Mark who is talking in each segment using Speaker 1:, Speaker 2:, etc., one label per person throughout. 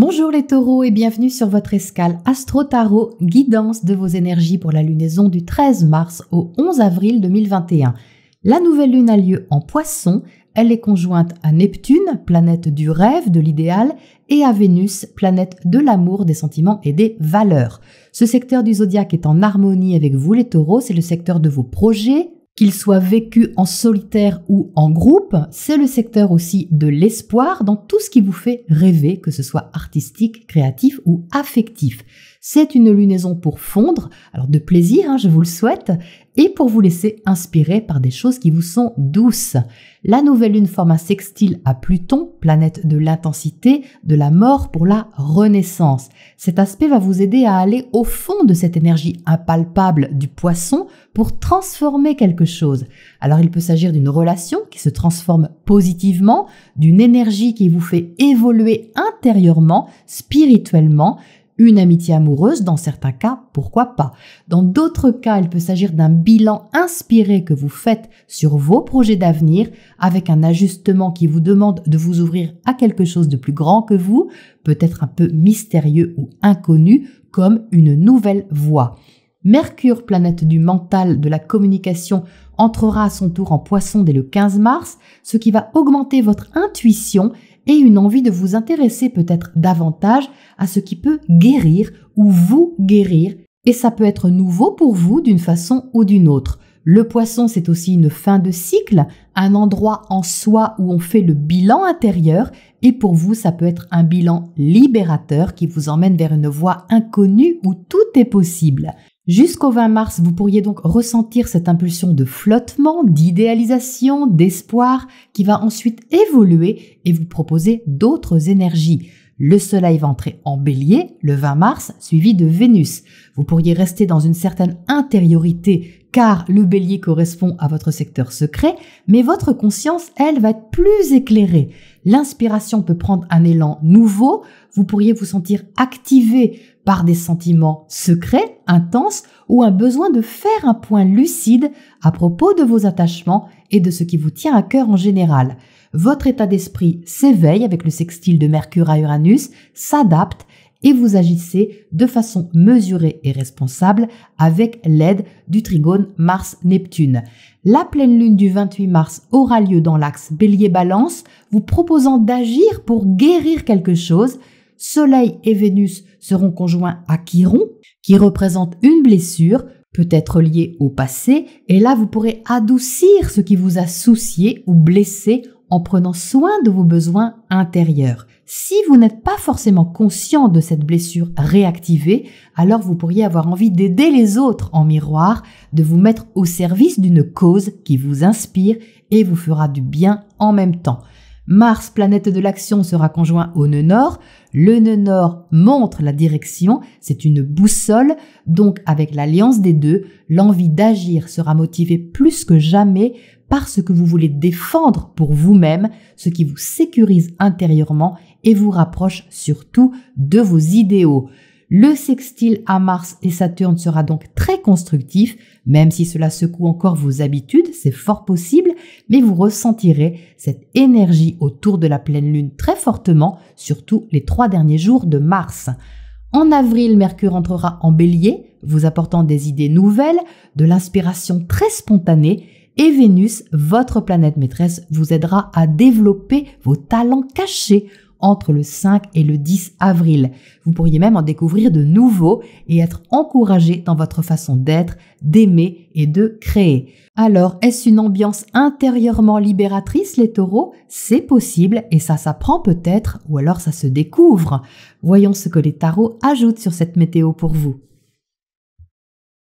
Speaker 1: Bonjour les taureaux et bienvenue sur votre escale Astro Tarot, guidance de vos énergies pour la lunaison du 13 mars au 11 avril 2021. La nouvelle lune a lieu en Poisson, elle est conjointe à Neptune, planète du rêve, de l'idéal, et à Vénus, planète de l'amour, des sentiments et des valeurs. Ce secteur du zodiaque est en harmonie avec vous les taureaux, c'est le secteur de vos projets, qu'ils soient vécus en solitaire ou en groupe, c'est le secteur aussi de l'espoir dans tout ce qui vous fait rêver, que ce soit artistique, créatif ou affectif. C'est une lunaison pour fondre, alors de plaisir, je vous le souhaite, et pour vous laisser inspirer par des choses qui vous sont douces. La nouvelle lune forme un sextile à Pluton, planète de l'intensité, de la mort pour la renaissance. Cet aspect va vous aider à aller au fond de cette énergie impalpable du poisson pour transformer quelque chose. Alors il peut s'agir d'une relation qui se transforme positivement, d'une énergie qui vous fait évoluer intérieurement, spirituellement, une amitié amoureuse, dans certains cas, pourquoi pas. Dans d'autres cas, il peut s'agir d'un bilan inspiré que vous faites sur vos projets d'avenir avec un ajustement qui vous demande de vous ouvrir à quelque chose de plus grand que vous, peut-être un peu mystérieux ou inconnu, comme une nouvelle voie. Mercure, planète du mental, de la communication, entrera à son tour en Poisson dès le 15 mars, ce qui va augmenter votre intuition et une envie de vous intéresser peut-être davantage à ce qui peut guérir ou vous guérir, et ça peut être nouveau pour vous d'une façon ou d'une autre. Le Poisson, c'est aussi une fin de cycle, un endroit en soi où on fait le bilan intérieur, et pour vous, ça peut être un bilan libérateur qui vous emmène vers une voie inconnue où tout est possible. Jusqu'au 20 mars, vous pourriez donc ressentir cette impulsion de flottement, d'idéalisation, d'espoir qui va ensuite évoluer et vous proposer d'autres énergies. Le soleil va entrer en bélier le 20 mars, suivi de Vénus. Vous pourriez rester dans une certaine intériorité car le bélier correspond à votre secteur secret, mais votre conscience, elle, va être plus éclairée. L'inspiration peut prendre un élan nouveau, vous pourriez vous sentir activé par des sentiments secrets, intenses, ou un besoin de faire un point lucide à propos de vos attachements et de ce qui vous tient à cœur en général. Votre état d'esprit s'éveille avec le sextile de Mercure à Uranus, s'adapte et vous agissez de façon mesurée et responsable avec l'aide du trigone Mars-Neptune. La pleine lune du 28 mars aura lieu dans l'axe Bélier-Balance, vous proposant d'agir pour guérir quelque chose. Soleil et Vénus seront conjoints à Chiron, qui représente une blessure, peut-être liée au passé, et là vous pourrez adoucir ce qui vous a soucié ou blessé en prenant soin de vos besoins intérieurs. Si vous n'êtes pas forcément conscient de cette blessure réactivée, alors vous pourriez avoir envie d'aider les autres en miroir, de vous mettre au service d'une cause qui vous inspire et vous fera du bien en même temps. Mars, planète de l'action, sera conjoint au nœud nord. Le nœud nord montre la direction, c'est une boussole, donc avec l'alliance des deux, l'envie d'agir sera motivée plus que jamais par ce que vous voulez défendre pour vous-même, ce qui vous sécurise intérieurement et vous rapproche surtout de vos idéaux. Le sextile à Mars et Saturne sera donc très constructif, même si cela secoue encore vos habitudes, c'est fort possible, mais vous ressentirez cette énergie autour de la pleine lune très fortement, surtout les 3 derniers jours de mars. En avril, Mercure entrera en Bélier, vous apportant des idées nouvelles, de l'inspiration très spontanée, et Vénus, votre planète maîtresse, vous aidera à développer vos talents cachés entre le 5 et le 10 avril. Vous pourriez même en découvrir de nouveaux et être encouragé dans votre façon d'être, d'aimer et de créer. Alors, est-ce une ambiance intérieurement libératrice, les taureaux? C'est possible et ça s'apprend peut-être ou alors ça se découvre. Voyons ce que les tarots ajoutent sur cette météo pour vous.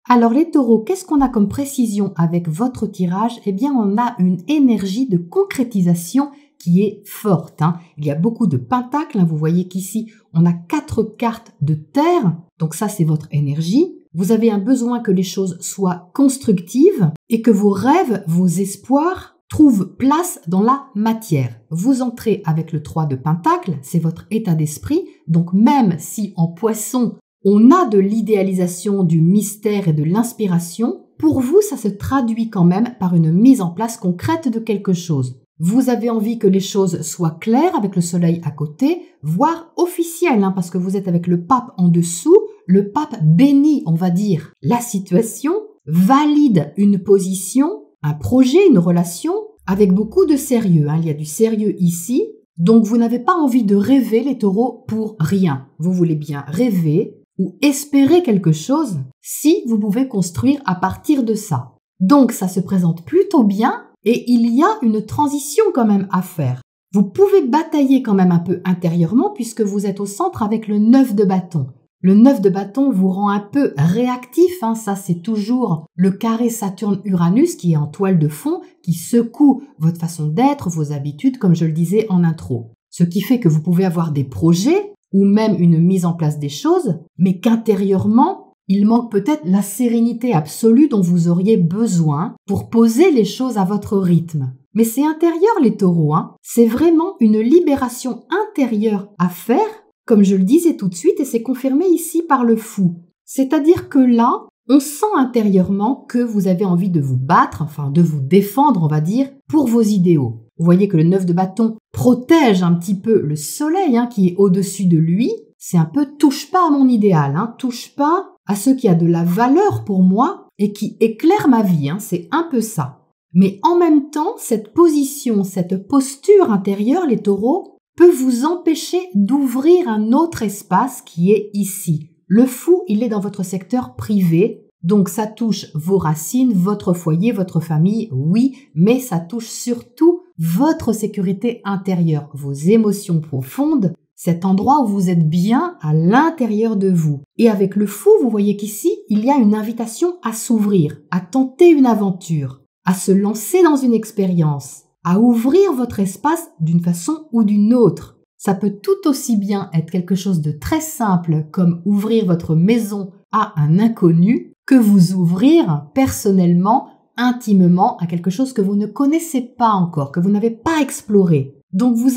Speaker 1: Alors les taureaux, qu'est-ce qu'on a comme précision avec votre tirage? Eh bien, on a une énergie de concrétisation qui est forte. Il y a beaucoup de pentacles. Vous voyez qu'ici, on a 4 cartes de terre. Donc ça, c'est votre énergie. Vous avez un besoin que les choses soient constructives et que vos rêves, vos espoirs trouvent place dans la matière. Vous entrez avec le 3 de pentacles, c'est votre état d'esprit. Donc même si en Poisson, on a de l'idéalisation, du mystère et de l'inspiration, pour vous, ça se traduit quand même par une mise en place concrète de quelque chose. Vous avez envie que les choses soient claires avec le soleil à côté, voire officielles, parce que vous êtes avec le pape en dessous. Le pape bénit, on va dire, la situation, valide une position, un projet, une relation, avec beaucoup de sérieux. Il y a du sérieux ici. Donc vous n'avez pas envie de rêver, les taureaux, pour rien. Vous voulez bien rêver ou espérer quelque chose si vous pouvez construire à partir de ça. Donc ça se présente plutôt bien et il y a une transition quand même à faire. Vous pouvez batailler quand même un peu intérieurement puisque vous êtes au centre avec le 9 de bâton. Le 9 de bâton vous rend un peu réactif, ça c'est toujours le carré Saturne-Uranus qui est en toile de fond, qui secoue votre façon d'être, vos habitudes, comme je le disais en intro. Ce qui fait que vous pouvez avoir des projets ou même une mise en place des choses, mais qu'intérieurement, il manque peut-être la sérénité absolue dont vous auriez besoin pour poser les choses à votre rythme. Mais c'est intérieur les taureaux, c'est vraiment une libération intérieure à faire, comme je le disais tout de suite, et c'est confirmé ici par le fou. C'est-à-dire que là, on sent intérieurement que vous avez envie de vous battre, de vous défendre, on va dire, pour vos idéaux. Vous voyez que le 9 de bâton protège un petit peu le soleil qui est au-dessus de lui. C'est un peu touche pas à mon idéal, touche pas à ce qui a de la valeur pour moi et qui éclaire ma vie, c'est un peu ça. Mais en même temps, cette position, cette posture intérieure, les taureaux, peut vous empêcher d'ouvrir un autre espace qui est ici. Le fou, il est dans votre secteur privé, donc ça touche vos racines, votre foyer, votre famille, oui, mais ça touche surtout votre sécurité intérieure, vos émotions profondes, cet endroit où vous êtes bien à l'intérieur de vous. Et avec le fou, vous voyez qu'ici, il y a une invitation à s'ouvrir, à tenter une aventure, à se lancer dans une expérience, à ouvrir votre espace d'une façon ou d'une autre. Ça peut tout aussi bien être quelque chose de très simple comme ouvrir votre maison à un inconnu que vous ouvrir personnellement, intimement à quelque chose que vous ne connaissez pas encore, que vous n'avez pas exploré. Donc vous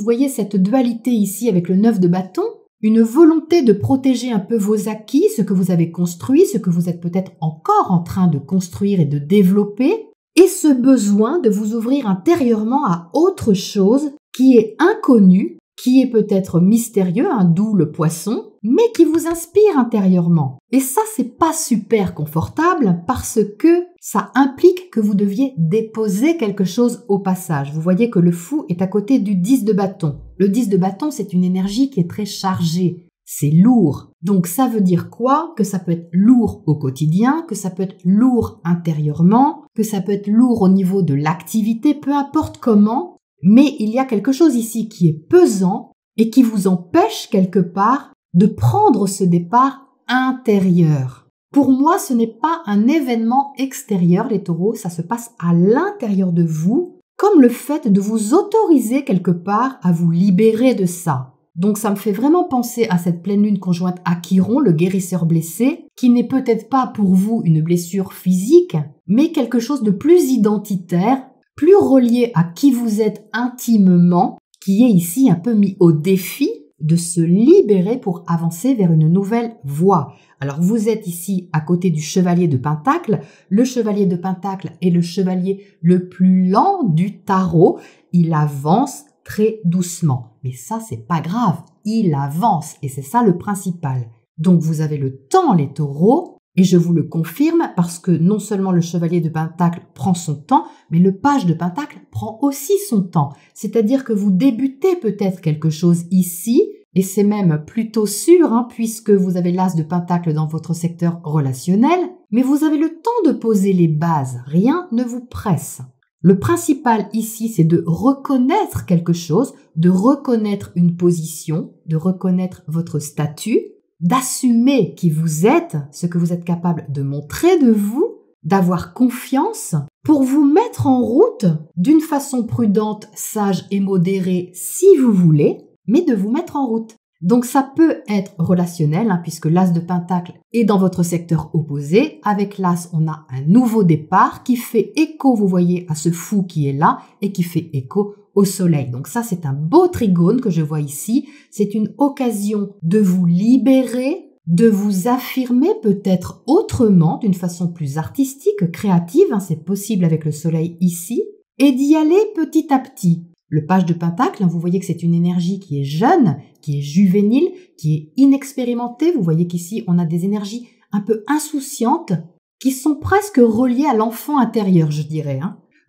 Speaker 1: voyez cette dualité ici avec le 9 de bâton, une volonté de protéger un peu vos acquis, ce que vous avez construit, ce que vous êtes peut-être encore en train de construire et de développer, et ce besoin de vous ouvrir intérieurement à autre chose qui est inconnu, qui est peut-être mystérieux, d'où le poisson, mais qui vous inspire intérieurement. Et ça, c'est pas super confortable parce que ça implique que vous deviez déposer quelque chose au passage. Vous voyez que le fou est à côté du 10 de bâton. Le 10 de bâton, c'est une énergie qui est très chargée. C'est lourd. Donc ça veut dire quoi? Que ça peut être lourd au quotidien, que ça peut être lourd intérieurement, que ça peut être lourd au niveau de l'activité, peu importe comment. Mais il y a quelque chose ici qui est pesant et qui vous empêche quelque part de prendre ce départ intérieur. Pour moi, ce n'est pas un événement extérieur, les taureaux, ça se passe à l'intérieur de vous, comme le fait de vous autoriser quelque part à vous libérer de ça. Donc ça me fait vraiment penser à cette pleine lune conjointe à Chiron, le guérisseur blessé, qui n'est peut-être pas pour vous une blessure physique, mais quelque chose de plus identitaire, plus relié à qui vous êtes intimement, qui est ici un peu mis au défi de se libérer pour avancer vers une nouvelle voie. Alors vous êtes ici à côté du chevalier de Pentacle. Le chevalier de Pentacle est le chevalier le plus lent du tarot. Il avance très doucement. Mais ça, c'est pas grave. Il avance et c'est ça le principal. Donc vous avez le temps, les taureaux, et je vous le confirme parce que non seulement le chevalier de Pentacle prend son temps, mais le page de Pentacle prend aussi son temps. C'est-à-dire que vous débutez peut-être quelque chose ici, et c'est même plutôt sûr, puisque vous avez l'as de Pentacle dans votre secteur relationnel, mais vous avez le temps de poser les bases. Rien ne vous presse. Le principal ici, c'est de reconnaître quelque chose, de reconnaître une position, de reconnaître votre statut, d'assumer qui vous êtes, ce que vous êtes capable de montrer de vous, d'avoir confiance pour vous mettre en route d'une façon prudente, sage et modérée si vous voulez, mais de vous mettre en route. Donc ça peut être relationnel, puisque l'as de Pentacle est dans votre secteur opposé. Avec l'as, on a un nouveau départ qui fait écho, vous voyez, à ce fou qui est là et qui fait écho au soleil. Donc ça, c'est un beau trigone que je vois ici. C'est une occasion de vous libérer, de vous affirmer peut-être autrement, d'une façon plus artistique, créative. C'est possible avec le soleil ici. et d'y aller petit à petit. Le page de Pentacle, vous voyez que c'est une énergie qui est jeune, qui est juvénile, qui est inexpérimentée. Vous voyez qu'ici, on a des énergies un peu insouciantes qui sont presque reliées à l'enfant intérieur, je dirais.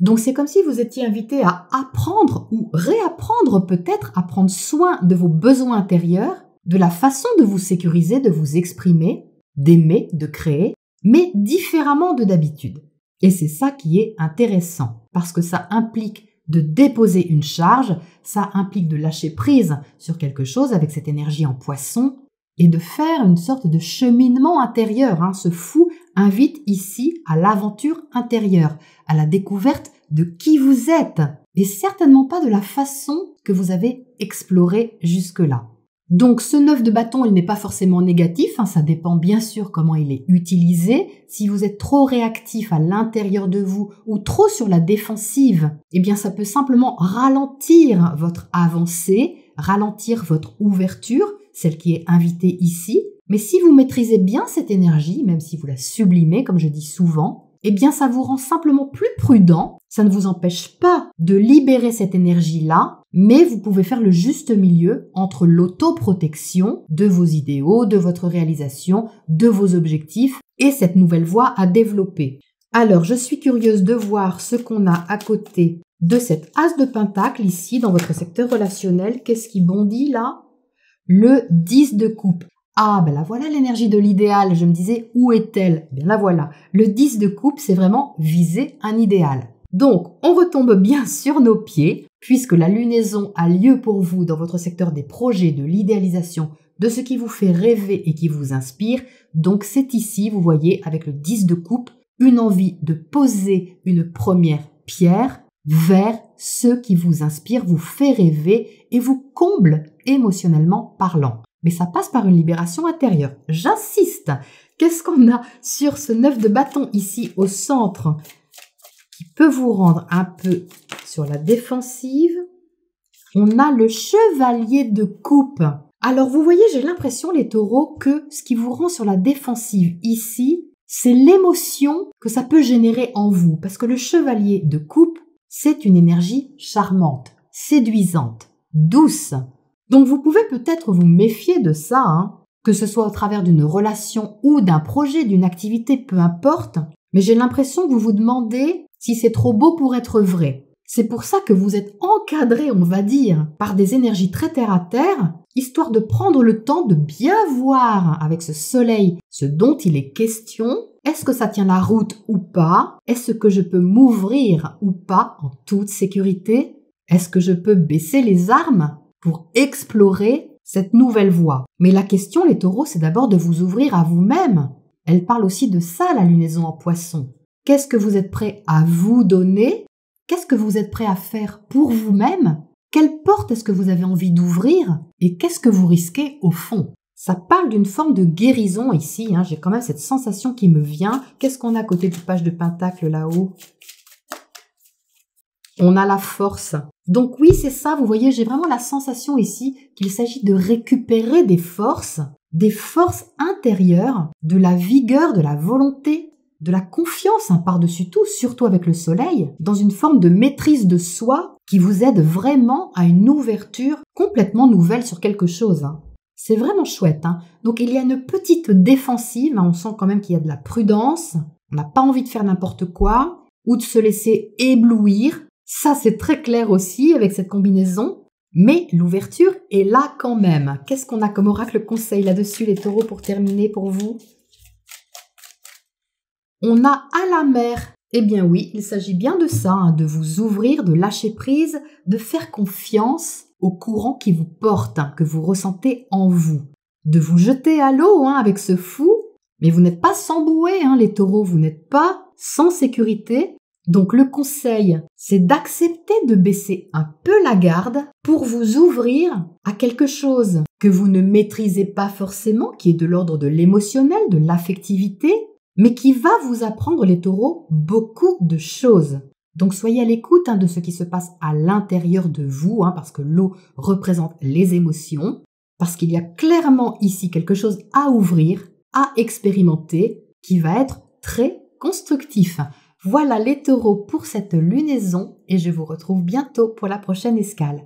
Speaker 1: Donc, c'est comme si vous étiez invité à apprendre ou réapprendre peut-être à prendre soin de vos besoins intérieurs, de la façon de vous sécuriser, de vous exprimer, d'aimer, de créer, mais différemment de d'habitude. Et c'est ça qui est intéressant, parce que ça implique de déposer une charge, ça implique de lâcher prise sur quelque chose avec cette énergie en poisson et de faire une sorte de cheminement intérieur. Ce fou invite ici à l'aventure intérieure, à la découverte de qui vous êtes et certainement pas de la façon que vous avez explorée jusque-là. Donc ce 9 de bâton, il n'est pas forcément négatif, ça dépend bien sûr comment il est utilisé. Si vous êtes trop réactif à l'intérieur de vous ou trop sur la défensive, eh bien ça peut simplement ralentir votre avancée, ralentir votre ouverture, celle qui est invitée ici. Mais si vous maîtrisez bien cette énergie, même si vous la sublimez, comme je dis souvent, eh bien ça vous rend simplement plus prudent. Ça ne vous empêche pas de libérer cette énergie-là, mais vous pouvez faire le juste milieu entre l'autoprotection de vos idéaux, de votre réalisation, de vos objectifs et cette nouvelle voie à développer. Alors, je suis curieuse de voir ce qu'on a à côté de cet as de pentacle ici dans votre secteur relationnel. Qu'est-ce qui bondit là? Le 10 de coupe. Ah, ben là voilà l'énergie de l'idéal. Je me disais, où est-elle? Bien la voilà. Le 10 de coupe, c'est vraiment viser un idéal. Donc, on retombe bien sur nos pieds, puisque la lunaison a lieu pour vous dans votre secteur des projets, de l'idéalisation, de ce qui vous fait rêver et qui vous inspire. Donc, c'est ici, vous voyez, avec le 10 de coupe, une envie de poser une première pierre vers ce qui vous inspire, vous fait rêver et vous comble émotionnellement parlant. Mais ça passe par une libération intérieure. J'insiste. Qu'est-ce qu'on a sur ce 9 de bâton ici au centre qui peut vous rendre un peu sur la défensive? On a le chevalier de coupe. Alors vous voyez, j'ai l'impression les taureaux que ce qui vous rend sur la défensive ici, c'est l'émotion que ça peut générer en vous. Parce que le chevalier de coupe, c'est une énergie charmante, séduisante, douce. Donc vous pouvez peut-être vous méfier de ça, que ce soit au travers d'une relation ou d'un projet, d'une activité, peu importe. Mais j'ai l'impression que vous vous demandez si c'est trop beau pour être vrai. C'est pour ça que vous êtes encadré, on va dire, par des énergies très terre à terre, histoire de prendre le temps de bien voir avec ce soleil ce dont il est question. Est-ce que ça tient la route ou pas? Est-ce que je peux m'ouvrir ou pas en toute sécurité? Est-ce que je peux baisser les armes pour explorer cette nouvelle voie? Mais la question, les taureaux, c'est d'abord de vous ouvrir à vous-même. Elle parle aussi de ça, la lunaison en poisson. Qu'est-ce que vous êtes prêt à vous donner? Qu'est-ce que vous êtes prêt à faire pour vous-même? Quelle porte est-ce que vous avez envie d'ouvrir? Et qu'est-ce que vous risquez au fond? Ça parle d'une forme de guérison ici. J'ai quand même cette sensation qui me vient. Qu'est-ce qu'on a à côté du page de pentacle là-haut? On a la force. Donc oui, c'est ça. Vous voyez, j'ai vraiment la sensation ici qu'il s'agit de récupérer des forces intérieures, de la vigueur, de la volonté, de la confiance par-dessus tout, surtout avec le soleil, dans une forme de maîtrise de soi qui vous aide vraiment à une ouverture complètement nouvelle sur quelque chose. C'est vraiment chouette. Donc il y a une petite défensive, on sent quand même qu'il y a de la prudence, on n'a pas envie de faire n'importe quoi, ou de se laisser éblouir. Ça c'est très clair aussi avec cette combinaison, mais l'ouverture est là quand même. Qu'est-ce qu'on a comme oracle conseil là-dessus les taureaux pour terminer pour vous? On a à la mer. Eh bien oui, il s'agit bien de ça, de vous ouvrir, de lâcher prise, de faire confiance au courant qui vous porte, que vous ressentez en vous. De vous jeter à l'eau avec ce fou, mais vous n'êtes pas sans bouée, les taureaux, vous n'êtes pas sans sécurité. Donc le conseil, c'est d'accepter de baisser un peu la garde pour vous ouvrir à quelque chose que vous ne maîtrisez pas forcément, qui est de l'ordre de l'émotionnel, de l'affectivité, mais qui va vous apprendre, les taureaux, beaucoup de choses. Donc soyez à l'écoute de ce qui se passe à l'intérieur de vous, parce que l'eau représente les émotions, parce qu'il y a clairement ici quelque chose à ouvrir, à expérimenter, qui va être très constructif. Voilà les taureaux pour cette lunaison et je vous retrouve bientôt pour la prochaine escale.